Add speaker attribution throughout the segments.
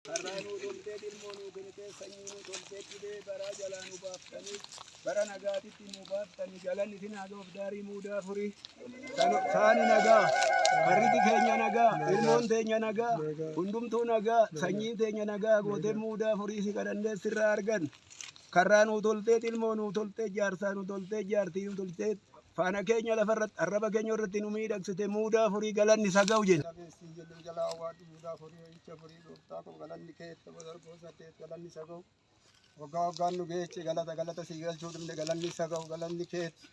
Speaker 1: Karraanuu toltee ilmoonuu kennitee sanyiinuu toltee dhibee baraa jalaa nu baaftanii bara nagaatitti nu baaftanii galanni isin haa ta'uuf daarii muudaa furii saani nagaa barriti keenya nagaa ilmoon teenya nagaa hundumtuu nagaa sanyiin teenya nagaa gootee muudaa furii si kadhannee sirraa argan karraanuu toltee ilmoonuu toltee jaarsaanuu toltee jaartiinuu toltee faana keenya lafarratti arraba keenya irratti nu miidhagsite muudaa furii galanni isa ga'u jenna. Waggaa waggaan nu geeche galata sii galchuu dhumne galanni isa ga'u galanni keetti.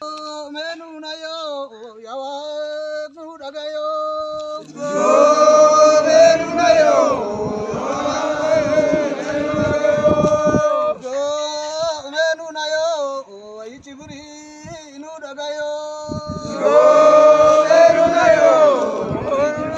Speaker 1: Meenuu na yoo yaa waaqni nu dhagayoo. Meenuu na yoo. Meenuu na yoo ayichi furii nu dhagayoo. Meenuu na yoo.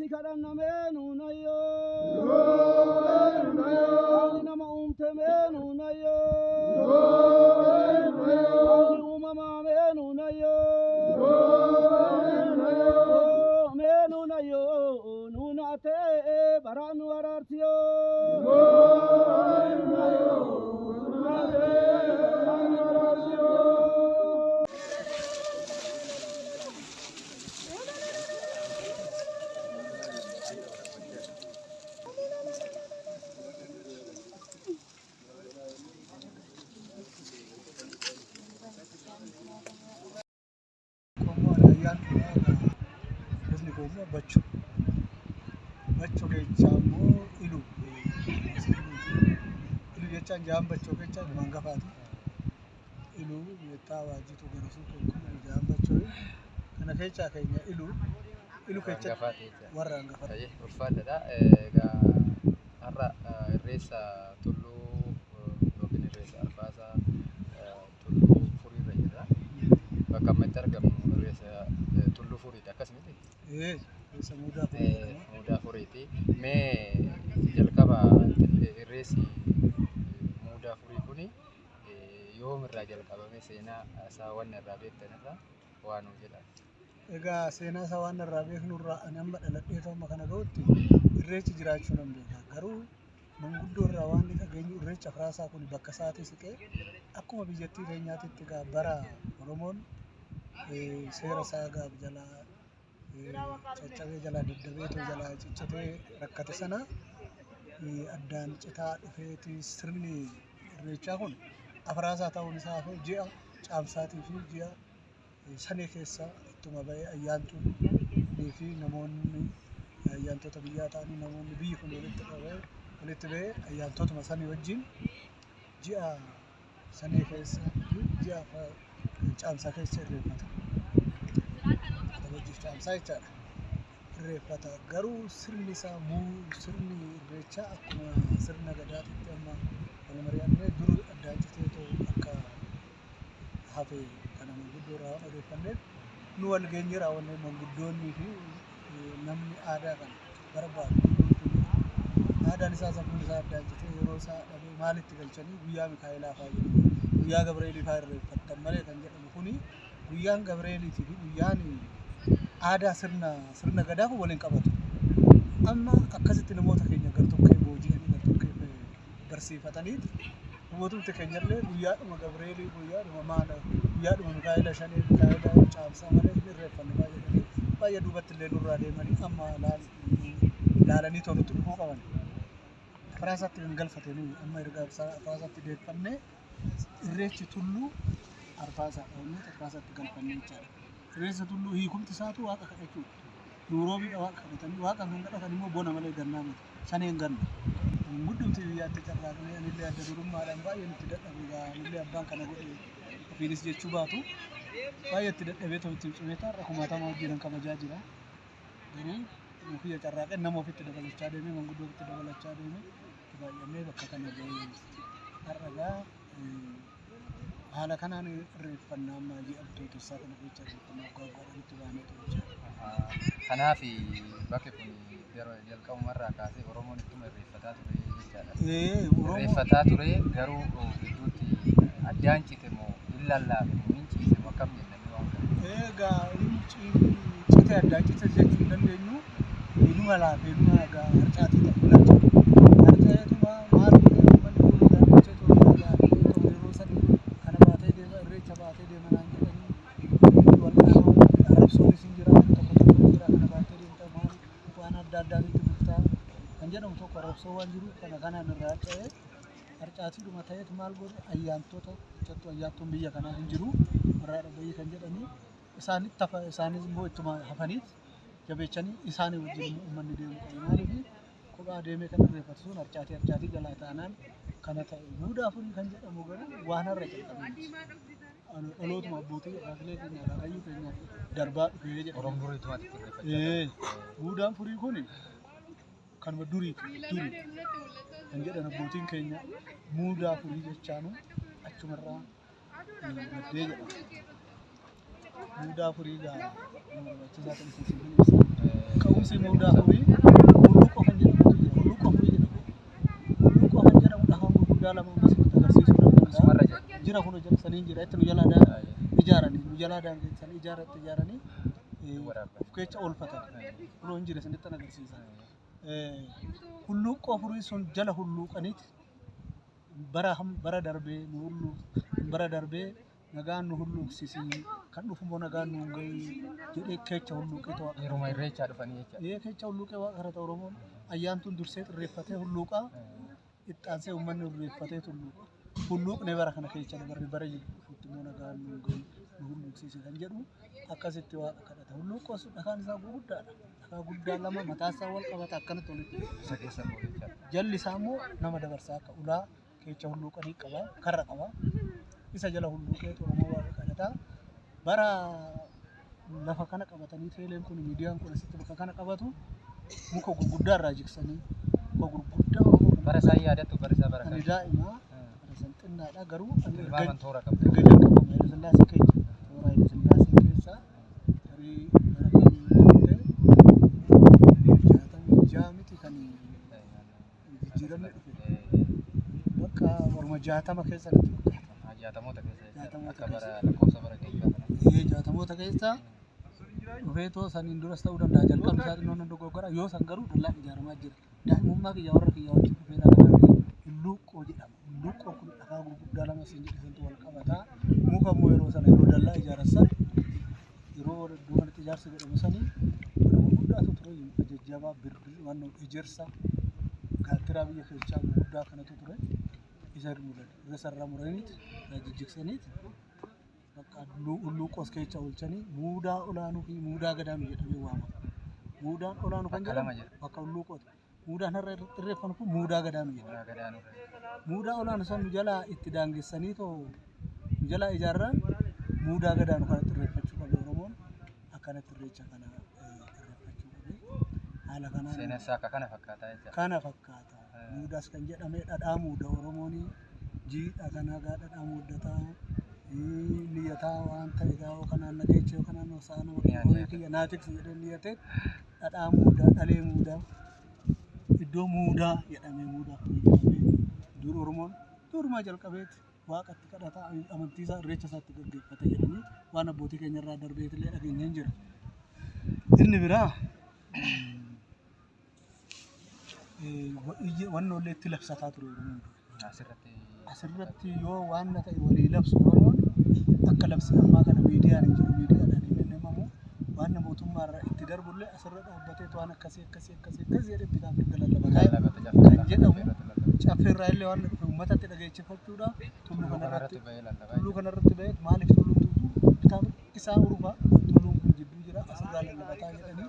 Speaker 2: Kadang name nunayo
Speaker 1: baate baraan waraartiyo Bacho kechamu ilu jecha jamba chokecha mangafati ilu yeta wajitu garasu ko jamba choy kana kecha kenya ilu kecha warra ngafati
Speaker 2: urfada da ga arra resa tullu dokin resa arfasa tullu furi rajira bakka matargam resa tullu furi da kasmiti muda furiti me jalqaba resi muda furi kuni yoom irraa jalqabame seenaa saawwan irraa beektanirra waan jedha
Speaker 1: egaa seenaa saawwan irraa beeknurraa ani amma dhaladhee ta'uma kana ga'utti irreechi jiraachuu nan beeka garuu manguddoo irraa waan dhageenyu irreecha Afraasaa kun bakka isaatii siqee akkuma biyyattii keenyaatitti egaa bara Oromoon seera isaa gaaf jalaa caccabee jalaa daddabeetoo jalaa ciccitee rakkate sana addaan citaa dhufeeti sirni irreechaa kun Afraasaa ta'uun isaa fi ji'a caamsaatii fi ji'a sanii keessa ittuma ba'ee ayyaantuun fi namoonni ayyaantota biyyaa ta'anii namoonni biyyi kun walitti ba'ee ayyaantotuma sanii wajjin ji'a sanii keessa ji'a caamsaa keessa irreeffata. Caamsaa jechaadha. Irreeffata garuu sirni isaa sirni irreechaa akkuma sirna gadaatitti amma wal mari'annee dur addaan citeetoo akka hafe kana manguddoo irraa waan odeeffanneef nu wal geenye raawwannee manguddoonnii fi namni aadaa kana barbaadu aadaan isaa sabni isaa addaan citee yeroo isaa dhabee maalitti galchanii guyyaa Mikaa'elaa fa'aa jedhamu guyyaa Gabreelii fa'aa irreeffattan malee kan jedhamu kuni guyyaan Gabreeliitii fi guyyaan aadaa sirna gadaa kun waliin qabatu. Amma akkasitti namoota keenya gartokkee booji'anii gartokkee barsiifatanii namoota keenyallee guyyaadhuma Gabreelii guyyaadhuma Mikaa'ela shanee Mikaa'ela caamsaa malee irreeffanne baay'ee duubatti illee nurraa deemanii amma laalanii tolutti dhufuu qaban. Afraasaatti hin galfatanii amma erga Afraasaatti deeffannee irreechi tulluu Arfaasaa ta'anii Afraasaatti galfannee jechaadha. Irreessa tulluu hiikumti isaatu waaqa kadhachuudha. Nuuroobiidha waaqa kadhatanii waaqa kan kadhatan immoo bona malee gannaa miti. Shaneen ganna. Guddumti biyyaatti carraaqnee anillee adda durummaadhaan baay'ee nutti dadhabe anillee abbaan kana godhe ofiinis jechuu baatu baay'ee itti dadhabee ta'utti cimee taarra kumaatama wajjiin kabajaa jira. Garuu ofii carraaqee nama ofitti dabalachaa deemee manguddoo ofitti dabalachaa deemee baay'annee bakka kana ga'ee har'agaa haala kanaan irreeffannaa amma ji'abdoota isaa kana jecha irreeffannaa gaggaadhaanitti baanee tolcha.
Speaker 2: Kanaaf bakki kun jalqabumarraa kaasee Oromoon ittuma irreeffataa ture jechaadha. Irreeffataa ture garuu gidduutti addaan cite moo hin lallaafe moo hin ciise moo akkam jennee waan kana.
Speaker 1: Egaa cite addaan cite jechuu dandeenyu inuma laafee inuma egaa harcaatii ta'uu laata. Harcaatuma maal baatee deemanaan jedhanii arrabsoon isin jira tokko jira kana baatee deemta maal waan adda addaatitti biftaa kan jedhamu tokko arrabsoo waan jiru kana kanaan irraa harca'ee harcaatiidhuma ta'eetu maal godhe ayyaantota jechattu ayyaantoon biyya kanaa hin jiru irraa dhabee kan jedhanii isaanis immoo ittuma hafaniit jabeechanii isaanii wajjin uummanni deemu maaliif kophaa deemee kan irreeffatu sun harcaatii jalaa taanaan kana ta'e mudaa furii kan jedhamu garuu waan har'a jalqabee dhalootuma abbootii raafilee keenya akaakayyuu keenya darbaa dhufee jedhama.
Speaker 2: Oromoo duriitumatti irreeffachaa.
Speaker 1: Mudaan furii kun kanuma durii kan jedhan abbootiin keenya mudaa furii jechaanu achumarraa maddee jedhama. Mudaa furii gaa barbaachisaa kan isin ibsa. Ka'umsi mudaa furii hulluqoo kan jedhamu hulluqoo furii jedhama. Hulluqoo kan jedhamu dhahaan gurguddaa lama akkasitti agarsiisuu danda'a. Jira kun jira saniin jira itti nu jalaadhaan ijaaranii of keessa oolfatan. Kunoo hin jire sanitti agarsiisa.
Speaker 3: hulluuqoo furii sun jala hulluuqaniiti bara darbee nu bara darbee nagaan nu hulluuqsisii kan dhufu nagaan nu gahii jedhee kecha hulluuqee ta'u
Speaker 2: yeruma irreechaa dhufanii jecha
Speaker 3: kecha hulluuqee waaqa kana ta'u Oromoon ayyaantuun dursee xirreeffatee hulluuqaa ittaansee uummanni xirreeffatee hulluuqne bara kana kecha dabarre bara jirutti immoo nagaan nu gahii nu hulluuqsise kan jedhu akkasitti waaqa kadhata hulluuqoo sun dhagaan isaa guddaadha dhagaa guddaa lama mataa isaa wal qabata akkanatti walitti
Speaker 2: isa keessa immoo jecha
Speaker 3: jalli isaa immoo nama dabarsaa akka ulaa kecha hulluuqanii qaba karra qaba isa jala hulluuqee Oromoo waaqa kadhata bara lafa kana qabatanii teeleen kun miidiyaan kun asitti bakka kana qabatu muka gurguddaa irraa jiksanii muka gurguddaa
Speaker 2: bara isaa yaadattu bara isaa bara
Speaker 3: kan daa'imaa bara san xinnaadha garuu
Speaker 2: ilmaan toora qabdu
Speaker 3: gajaan qabamu Hayila Sillaasee keessa toora Hayila Sillaasee keessa tarii bara kan jaatamii jaamiti kan jijjiiramne dhufe bakka warma jaatama keessa
Speaker 2: jaatamoota keessa akka bara lakkoofsa bara keessa
Speaker 3: jaatamoota keessa dhufeetoo saniin duras ta'uu danda'a jalqabni isaa xinnoon dogoggora yoo san garuu dallaan ijaaramaa jira daa'imummaa kiyyaa warra kiyyaa wajjin dhufee dhagaa hulluuqqoo jedhama hulluuqqoo kun dhagaa gurguddaa lama siin jedhisantu wal qabataa muka immoo yeroo sana yeroo dallaa ijaarassan yeroo duubatti ijaarsa godhamu sanii gurguddaatu ture jajjabaa birbir waan ejersa gaattiraa biyya keessaa gurguddaa kanatu ture isa irra muraniiti jijjigsaniiti bakka hulluuqqoos keessa oolchanii muudaa olaanuu fi muudaa gadaanuu jedhamee waamama. Muudaan olaanuu kan jedhamu bakka hulluuqqooti. Muudaan har'a irreeffamu kun muudaa gadaanuu jedhama. Muudaa olaanuu san jalaa itti daangessanii too jalaa ijaarraan muudaa gadaanuu kanatti irreeffachuu qabu Oromoon akkanatti irreecha kana irreeffachuu qabu. Haala kanaan
Speaker 2: seenessaa akka kana fakkaata jechuudha.
Speaker 3: Kana fakkaata. Muudaas kan jedhame dhadhaa muuda Oromoon jiidha kana gaa dhadhaa muudataa niyataa waan ta'e gaa kanaan nageechee kanaan saana walii kiyya naatiksi jedhee niyatee dhadhaa muudaa dhalee muudaa iddoo muudaa jedhamee muudaa jedhamee dur Oromoon durumaa jalqabeeti waaqatti kadhataa amantii isaa irreecha isaatti gaggeeffate jedhanii waan abbootii keenya irraa darbeetillee dhageenyeen jira. Inni biraa wannollee itti labsataa ture Oromoon. Asirratti yoo waan ta'e walii labsu Oromoon akka labsi ammaa kana miidiyaan hin jiru miidiyaadhaan hin himamu waan mootummaa irraa itti darbullee asirra dhaabbatee waan akkasii jedhee bitaa mirga lallabataa kan jedhamu caffeerraa illee waan dhufe uummatatti dhageessifachuudhaaf tulluu kanarratti bahee maaliif tulluun bitaa isaa urufaa tulluun kun jidduu jira asirraa lallabataa jedhanii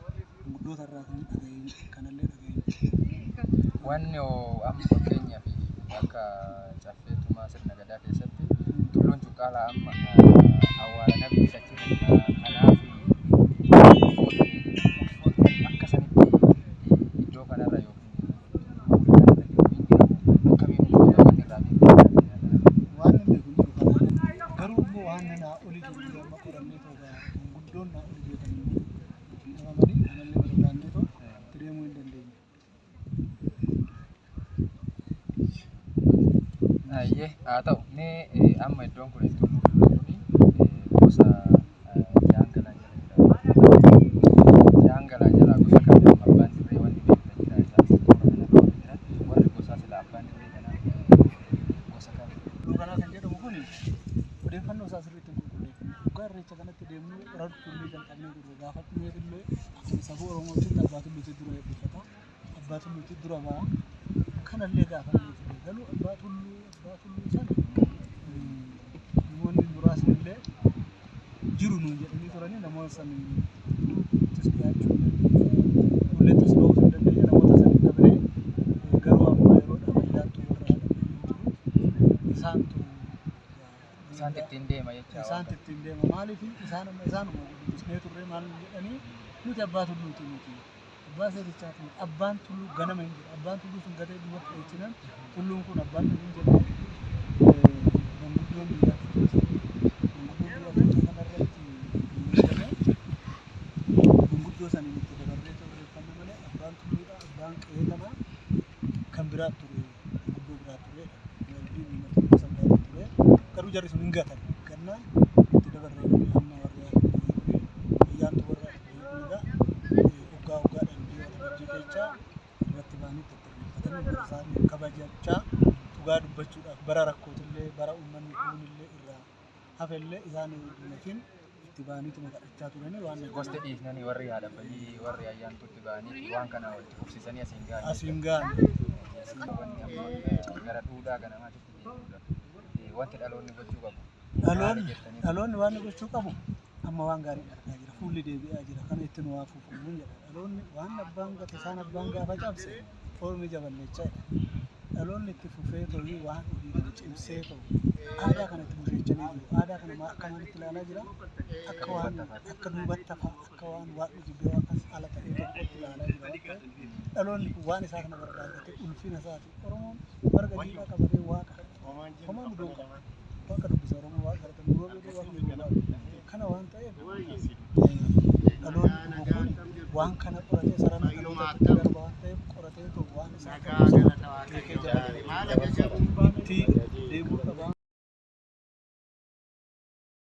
Speaker 3: guddoota irraa kan dhaga'ee kanallee dhaga'ee.
Speaker 2: Wanni amma fakkeenyaaf akka caffeetumaa sirna gadaa keessatti tulluun cuqqaalaa amma awwaala nabi achitti kanaaf akka sanitti iddoo kanarra yookiin akkamiin waan irraa
Speaker 3: waan inni kun garuu immoo waan naa olii jiru amma qorannee tola guddoon naa olii jedhanii namamanii kanallee barbaannee too deemuu hin dandeenye.
Speaker 2: Ayyee haa ta'u mee amma iddoon kun tulluun kuni gosa jaangalaa jala jaangalaa jala gosa kan abbaan dirree wanti beektan jira isaan jira warri gosaa sila abbaan dirree kanaa gosa kan
Speaker 3: kanaa kan jedhamu kun odeeffannoo isaa sirriitti hin qulqulleeffanne dhugaa irreecha kanatti deemnuu qoratuullee jalqabnee jirru gaafatnee illee saba Oromootiin abbaa tulluutti dura eebbifata abbaa tulluutti dura ba'a kanallee gaafannee jirru galuu abbaa tulluu sana namoonni muraasni illee jiru nuun jedhanii turanii namoota sana ittis dhiyaachuu ullee ittis ba'uu hin dandeenye namoota sana dabalee garuu ammaa yeroodhaan ayyaattuu warra haadha isaantu
Speaker 2: isaan ittiin deema jechuudha.
Speaker 3: Isaan ittiin deema maaliif isaanuma guddisnee turree maal jedhanii nuti abbaa tulluuti nuti abbaa seerichaati abbaan tulluu ganama hin jiru abbaan tulluu sun gatee duubatti dheechinan tulluun kun abbaan tulluu jedhee manguddoon biyyaa manguddoo saniin itti dabarree turreeffanne malee abbaan tulluudha abbaan qe'ee kanaa kan biraa ture manguddoo biraa turedha garuu jarri sun hin gatan gannaan itti dabarree amma warra ayyaantu warra waggaa waggaadhaan biyya hojii keechaa baanitti irreeffatanii bara isaanii kabajachaa dhugaa dubbachuudhaaf bara rakkootillee bara uummanni kuunillee irraa hafellee isaan wajjin itti baaniitu kadhachaa turanii waan
Speaker 2: gosti dhiifnanii warri haadha bayyii warri ayyaantutti baanii waan kana walitti fufsiisanii
Speaker 3: asiin gaane
Speaker 2: gara duudhaa ganamaatitti deemuudha. Wanti dhaloonni gochuu qabu.
Speaker 3: Dhaloonni waan gochuu qabu amma waan gaarii argaa jira. Fuulli deebi'aa jira. Kana itti nu waa fufuun jedha. Dhaloonni waan abbaan gate isaan abbaan gaafa cabse foormi jaballechaa jedha. Dhaloonni itti fufee tolii waan hojii kana cimsee ta'u aadaa kana itti bulchanii jiru. Aadaa kana akka maalitti ilaalaa jira? Akka waan akka duubatti hafaa akka waan waaqni jibbee waaqas ala ta'ee tokkotti ilaalaa jira. Dhaloonni kun waan isaa kana barbaadate ulfina isaati. Oromoon marga jiidhaa qabatee waaqa homaa mudoo qaba. Waaqa dubbisa Oromoo waaqa kadhata muroo beekee waaqni mudoo kana waan ta'eef dhaloonni kun waan kana qoratee sarara dhalootatti darba waan ta'eef qoratee waan isaa kana beekee jira.